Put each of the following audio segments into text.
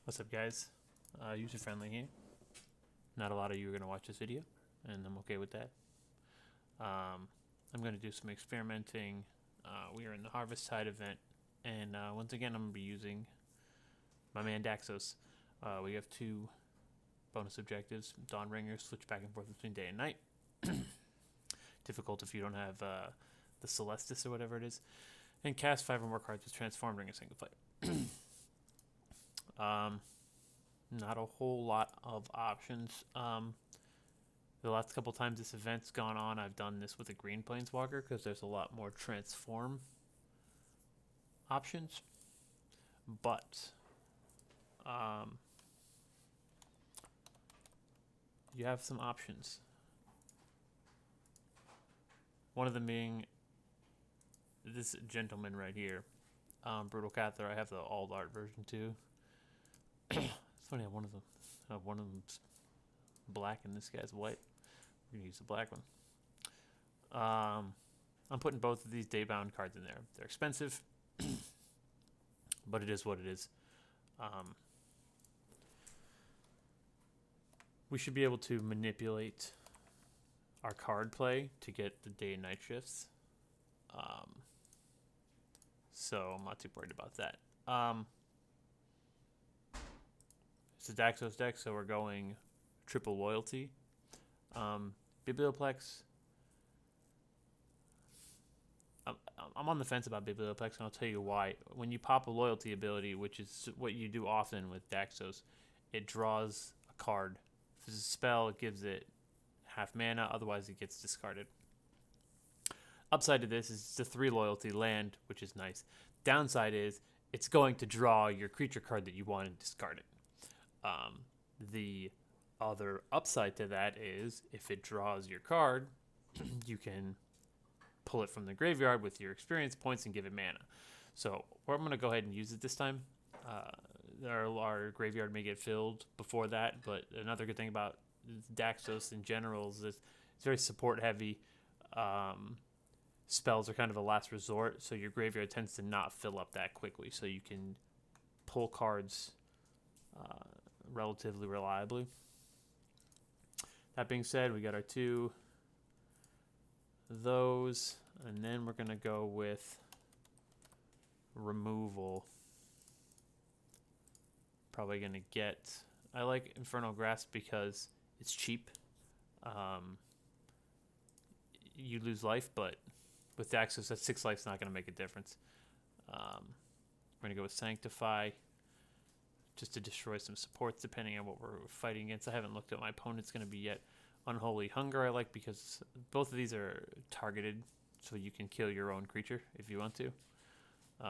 What's up, guys? User friendly here. Not a lot of you are going to watch this video, and I'm okay with that. I'm going to do some experimenting. We are in the Harvesttide event, and once again, I'm going to be using my man Daxos. We have two bonus objectives: Dawn Ringers, switch back and forth between day and night. Difficult if you don't have the Celestis or whatever it is, and cast 5 or more cards with Transform during a single fight. Not a whole lot of options. The last couple times this event's gone on, I've done this with a green planeswalker because there's a lot more transform options. But you have some options. One of them being this gentleman right here, Brutal Cather. I have the alt art version too. It's funny how one of them's black and this guy's white. We're gonna use the black one. I'm putting both of these daybound cards in there. They're expensive, but it is what it is. We should be able to manipulate our card play to get the day and night shifts. So I'm not too worried about that. It's a Daxos deck, so we're going triple loyalty. Biblioplex. I'm on the fence about Biblioplex, and I'll tell you why. When you pop a loyalty ability, which is what you do often with Daxos, it draws a card. If it's a spell, it gives it half mana, otherwise it gets discarded. Upside to this is it's a 3 loyalty land, which is nice. Downside is it's going to draw your creature card that you want and discard it. The other upside to that is if it draws your card, you can pull it from the graveyard with your experience points and give it mana. So I'm going to go ahead and use it this time. Our graveyard may get filled before that, but another good thing about Daxos in general is it's very support heavy. Spells are kind of a last resort, so your graveyard tends to not fill up that quickly, so you can pull cards relatively reliably. That being said, we got our 2 of those, and then we're going to go with removal. Probably going to get... I like Infernal Grasp because it's cheap. You lose life, but with Daxos, that 6 life's not going to make a difference. We're going to go with Sanctify, just to destroy some supports depending on what we're fighting against. I haven't looked at what my opponent's going to be yet. Unholy Hunger I like because both of these are targeted, so you can kill your own creature if you want to,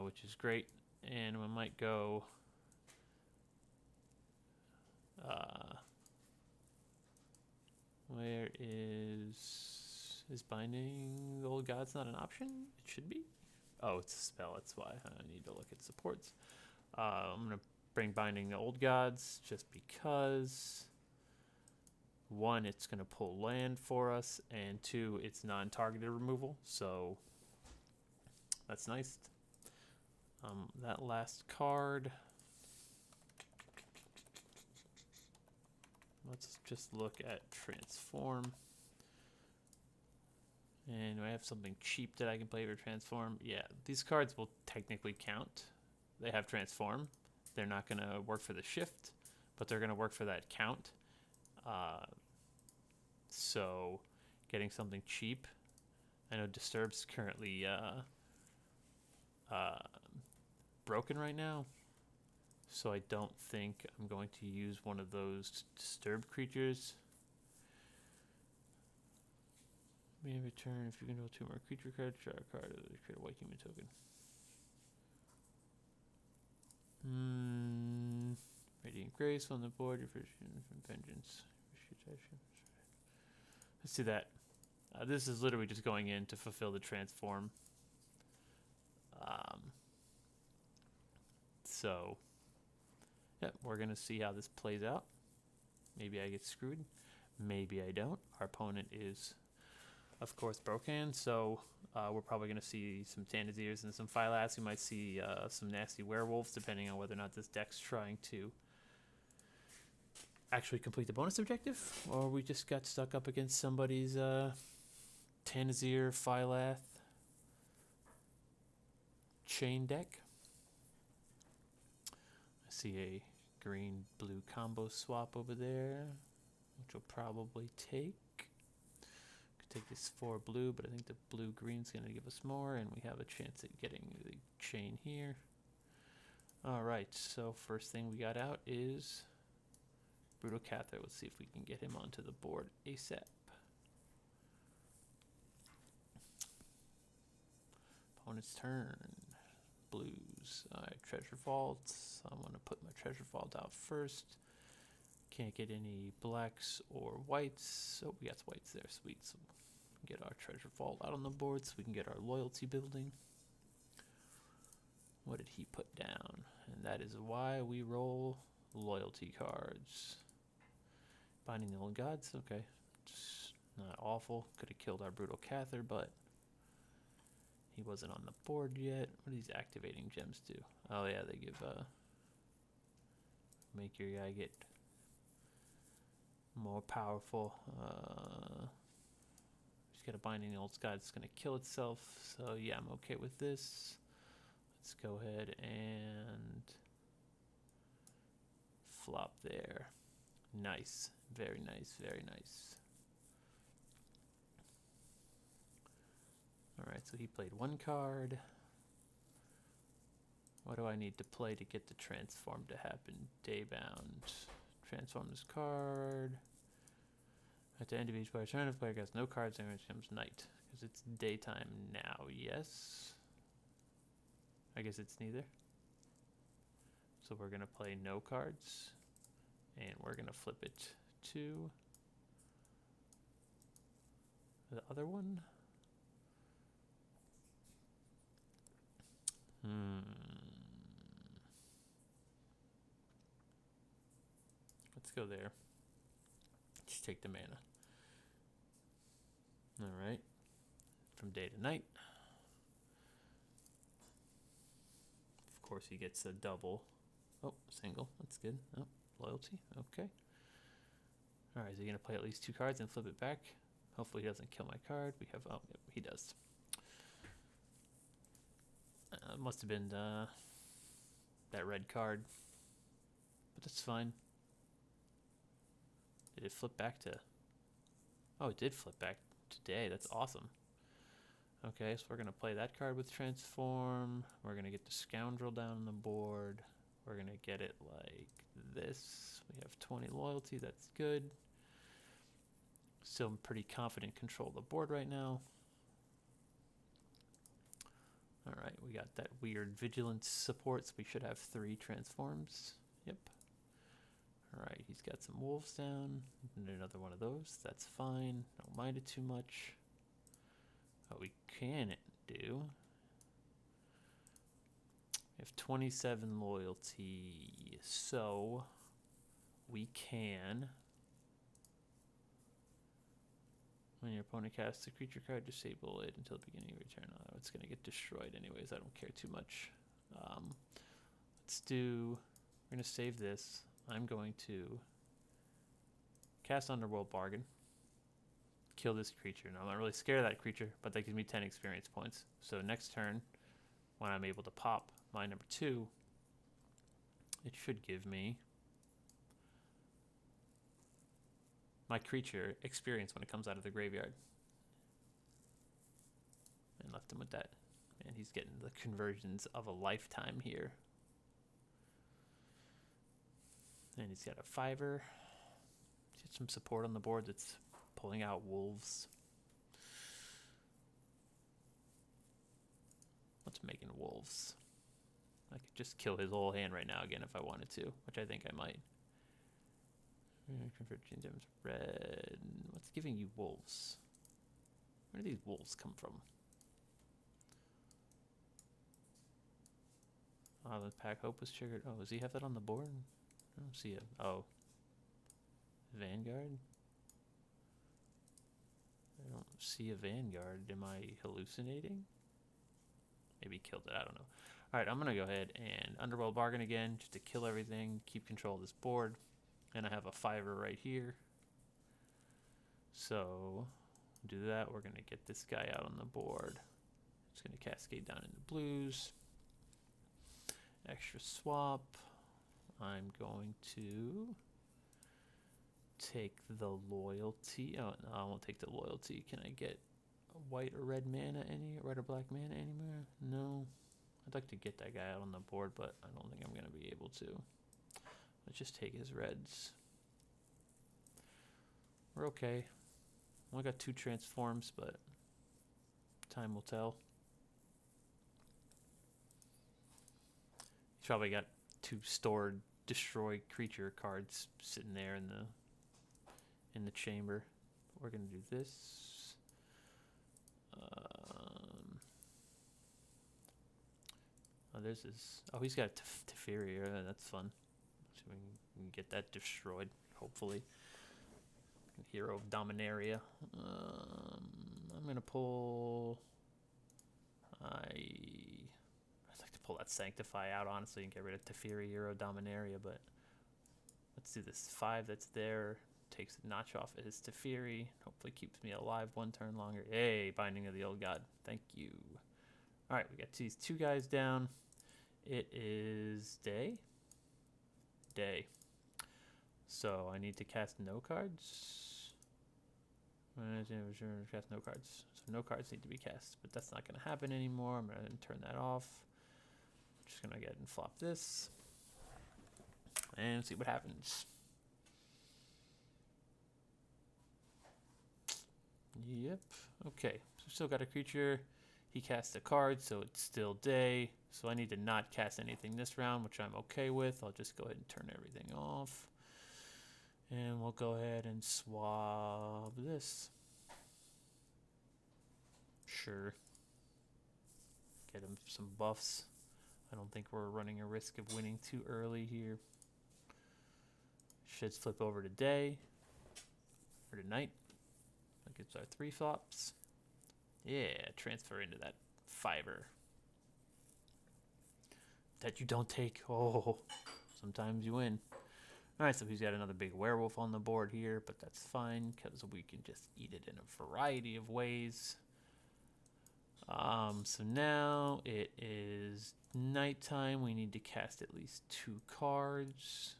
which is great. And we might go... where is Binding the Old Gods not an option? It should be. Oh, it's a spell. That's why I need to look at supports. I'm going to bring Binding the Old Gods just because 1, it's going to pull land for us, and 2, it's non-targeted removal, so that's nice. That last card, let's just look at Transform. And I have something cheap that I can play for Transform. Yeah, these cards will technically count. They have Transform. They're not going to work for the shift, but they're going to work for that count. So getting something cheap. I know Disturb's currently broken right now, so I don't think I'm going to use one of those Disturbed creatures. May return if you control 2 more creature cards, draw a card, create a white human token. Radiant Grace on the board, your first from Vengeance. Let's do that. This is literally just going in to fulfill the Transform. So, yeah, we're going to see how this plays out. Maybe I get screwed. Maybe I don't. Our opponent is, of course, broken, so we're probably going to see some Tanazirs and some Phylats. We might see some nasty werewolves, depending on whether or not this deck's trying to actually complete the bonus objective, or we just got stuck up against somebody's Tanazir Phylath chain deck. I see a green-blue combo swap over there, which we'll probably take. Could take this 4 blue, but I think the blue-green's going to give us more, and we have a chance at getting the chain here. Alright, so first thing we got out is Brutal Cather. Let's see if we can get him onto the board ASAP. Opponent's turn. Blues. Alright, Treasure Vault. I'm going to put my Treasure Vault out first. Can't get any blacks or whites. Oh, we got whites there. Sweet. So we can get our Treasure Vault out on the board so we can get our loyalty building. What did he put down? And that is why we roll loyalty cards. Binding the Old Gods. Okay. Just not awful. Could have killed our Brutal Cather, but he wasn't on the board yet. What do these activating gems do? Oh yeah, they give make your guy get more powerful. Just got a Binding the Old Sky that's gonna kill itself. So yeah, I'm okay with this. Let's go ahead and flop there. Nice. Very nice, very nice. Alright, so he played 1 card. What do I need to play to get the transform to happen? Daybound. Transform this card. At the end of each player's turn, if the player has no cards, then it becomes night. Because it's daytime now, yes? I guess it's neither. So we're going to play no cards. And we're going to flip it to the other one. Let's go there. Just take the mana. Alright. From day to night. Of course he gets a double. Oh, single. That's good. Oh, loyalty. Okay. Alright, is he going to play at least 2 cards and flip it back? Hopefully he doesn't kill my card. We have, oh, yep, he does. Must have been that red card. But that's fine. Did it flip back to... Oh, it did flip back today. That's awesome. Okay, so we're going to play that card with Transform. We're going to get the Scoundrel down on the board. We're going to get it like this. We have 20 loyalty. That's good. Still pretty confident control of the board right now. Alright, we got that weird Vigilance support, so we should have 3 Transforms. Yep. Alright, he's got some wolves down. And another one of those. That's fine. Don't mind it too much. What we can do... We have 27 loyalty, so we can... When your opponent casts a creature card, disable it until the beginning of your turn. Oh, it's going to get destroyed anyways. I don't care too much. Let's do... We're going to save this. I'm going to cast Underworld Bargain. Kill this creature. Now, I'm not really scared of that creature, but that gives me 10 experience points. So next turn, when I'm able to pop my number 2, it should give me my creature experience when it comes out of the graveyard. And left him with that. And he's getting the conversions of a lifetime here. And he's got a 5-er. He's got some support on the board that's pulling out wolves. What's making wolves? I could just kill his whole hand right now again if I wanted to, which I think I might. Convert gems red. What's giving you wolves? Where do these wolves come from? Oh, the Pack Hope was triggered. Oh, does he have that on the board? I don't see it. Oh. Vanguard? I don't see a Vanguard. Am I hallucinating? Maybe he killed it. I don't know. Alright, I'm going to go ahead and Underworld Bargain again just to kill everything, keep control of this board. And I have a 5er right here. So do that. We're going to get this guy out on the board. It's going to cascade down into blues. Extra swap. I'm going to take the loyalty. Oh, no, I won't take the loyalty. Can I get white or red mana red or black mana anywhere? No. I'd like to get that guy out on the board, but I don't think I'm going to be able to. Let's just take his reds. We're okay. Only got 2 transforms, but time will tell. He's probably got 2 stored destroy creature cards sitting there in the chamber. We're gonna do this. Oh, there's his. Oh, he's got Teferi. That's fun. So we can get that destroyed, hopefully. Hero of Dominaria. I'm gonna pull. I'd like to pull that Sanctify out, honestly, and get rid of Teferi, Hero of Dominaria, but let's do this. 5 that's there. Takes a notch off his Teferi. Hopefully keeps me alive 1 turn longer. Hey, Binding of the Old God. Thank you. Alright, we got these 2 guys down. It is day. So I need to cast no cards. Cast no cards. So no cards need to be cast, but that's not going to happen anymore. I'm going to turn that off. I'm just going to go ahead and flop this and see what happens. Yep. Okay. So still got a creature. He cast a card, so it's still day. So I need to not cast anything this round, which I'm okay with. I'll just go ahead and turn everything off. And we'll go ahead and swab this. Sure. Get him some buffs. I don't think we're running a risk of winning too early here. Should flip over to day. Or to night. That gives our 3 flops. Yeah, transfer into that 5er. That you don't take. Oh, sometimes you win. Alright, so he's got another big werewolf on the board here, but that's fine because we can just eat it in a variety of ways. So now it is nighttime. We need to cast at least 2 cards.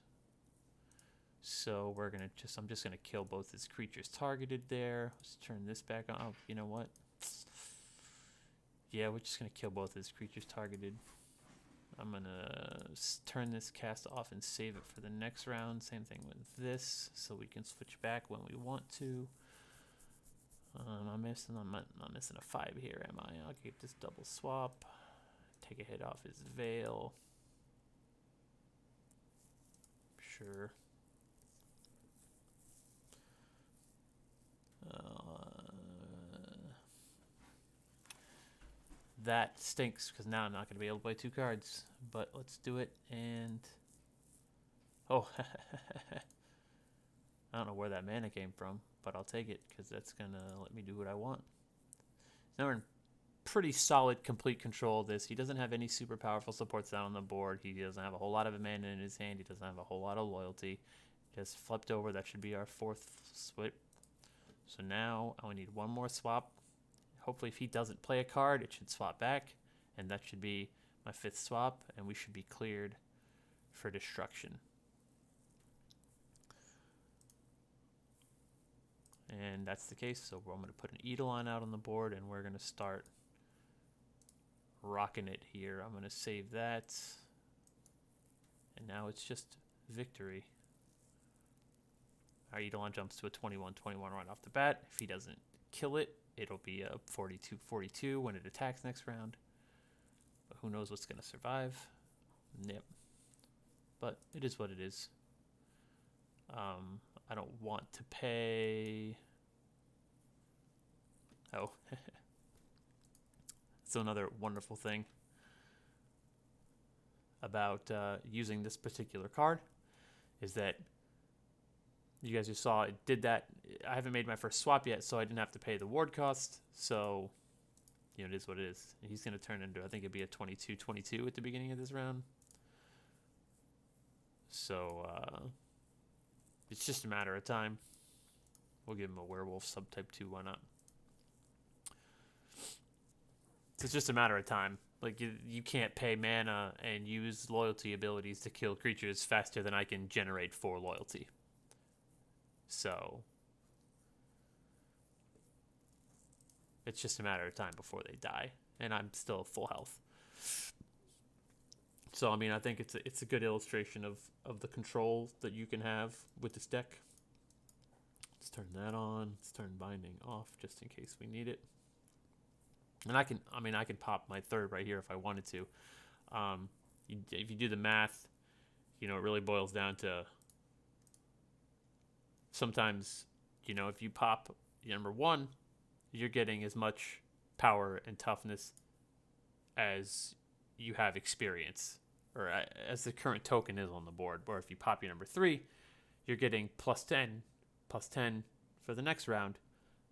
So we're gonna I'm just gonna kill both his creatures targeted there. Let's turn this back on. Oh, you know what? Yeah, we're just gonna kill both his creatures targeted. I'm gonna turn this cast off and save it for the next round. Same thing with this, so we can switch back when we want to. I'm not missing a 5 here, am I? I'll keep this double swap. Take a hit off his veil. Sure. That stinks because now I'm not going to be able to play 2 cards. But let's do it. And oh, I don't know where that mana came from, but I'll take it because that's going to let me do what I want. Now we're in pretty solid complete control of this. He doesn't have any super powerful supports down on the board. He doesn't have a whole lot of mana in his hand. He doesn't have a whole lot of loyalty. Just flipped over. That should be our 4th swap. So now I only need 1 more swap. Hopefully if he doesn't play a card, it should swap back. And that should be my 5th swap. And we should be cleared for destruction. And that's the case. So I'm going to put an Eidolon out on the board. And we're going to start rocking it here. I'm going to save that. And now it's just victory. Our Eidolon jumps to a 21-21 right off the bat. If he doesn't kill it, it'll be a 42-42 when it attacks next round. But who knows what's going to survive. Yep. But it is what it is. I don't want to pay... Oh. So another wonderful thing about using this particular card is that you guys just saw it did that. I haven't made my first swap yet, so I didn't have to pay the ward cost. So, you know, it is what it is. He's going to turn into, I think it'd be a 22-22 at the beginning of this round. So, It's just a matter of time. We'll give him a werewolf subtype 2, why not? So it's just a matter of time. Like, you can't pay mana and use loyalty abilities to kill creatures faster than I can generate 4 loyalty. So it's just a matter of time before they die, and I'm still full health. So I mean, I think it's a good illustration of the control that you can have with this deck. Let's turn that on. Let's turn binding off just in case we need it. And I can pop my third right here if I wanted to. If you do the math, it really boils down to sometimes, if you pop number 1, you're getting as much power and toughness as you have experience, or as the current token is on the board. Or if you pop your number 3, you're getting plus 10 for the next round.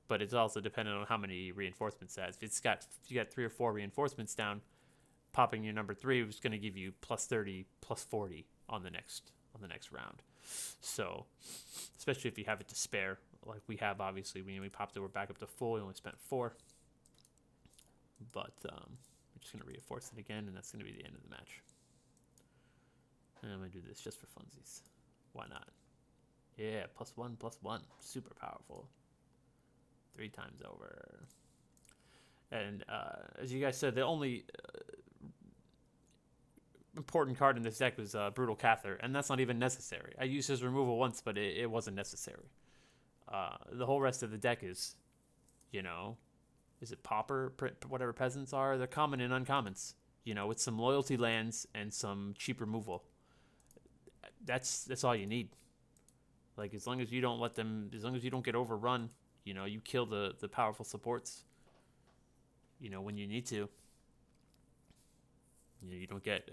But it's also dependent on how many reinforcements it has. If you got 3 or 4 reinforcements down, popping your number 3 is going to give you plus 30, plus 40 on the next round. So, especially if you have it to spare, like we have, obviously, we popped it, we're back up to full. We only spent 4, but we're just going to reinforce it again, and that's going to be the end of the match. And I'm going to do this just for funsies. Why not? Yeah, +1, +1, super powerful. 3 times over. And as you guys said, the only important card in this deck was Brutal Cather, and that's not even necessary. I used his removal once, but it wasn't necessary. The whole rest of the deck is, is it Pauper, whatever peasants are? They're common and uncommons, with some loyalty lands and some cheap removal. That's all you need. Like, as long as you don't get overrun, you kill the powerful supports, when you need to. You don't get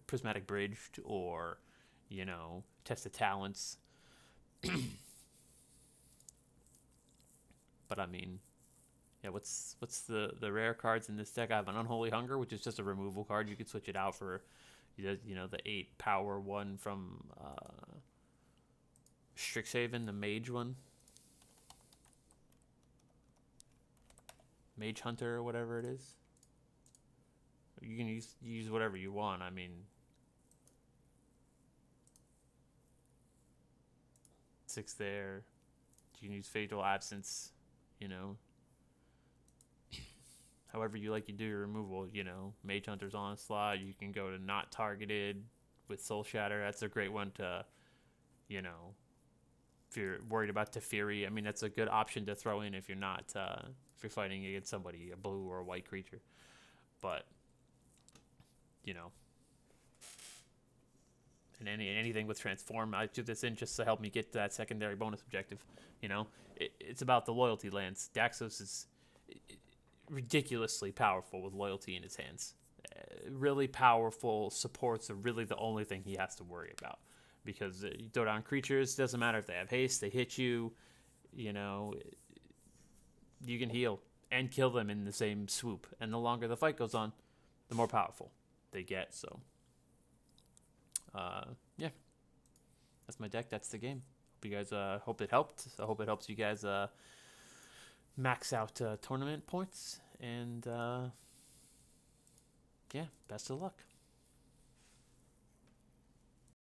prismatic bridged or, test of talents. But I mean, yeah, what's the rare cards in this deck? I have an Unholy Hunger, which is just a removal card. You could switch it out for, the 8 power one from Strixhaven, the mage one. Mage Hunter or whatever it is. You can use whatever you want. I mean, 6 there. You can use Fatal Absence, however you like. You do your removal, Mage Hunter's Onslaught. You can go to Not Targeted with Soul Shatter. That's a great one to, if you're worried about Teferi. I mean, that's a good option to throw in if you're not, if you're fighting against somebody, a blue or a white creature. But, and anything with Transform, I do this in just to help me get to that secondary bonus objective. It's about the loyalty lands. Daxos is ridiculously powerful with loyalty in his hands. Really powerful supports are really the only thing he has to worry about. Because you throw down creatures, doesn't matter if they have haste, they hit you, you can heal and kill them in the same swoop. And the longer the fight goes on, the more powerful they get. So, yeah, that's my deck. That's the game. Hope you guys hope it helped. I hope it helps you guys max out tournament points. And yeah, best of luck.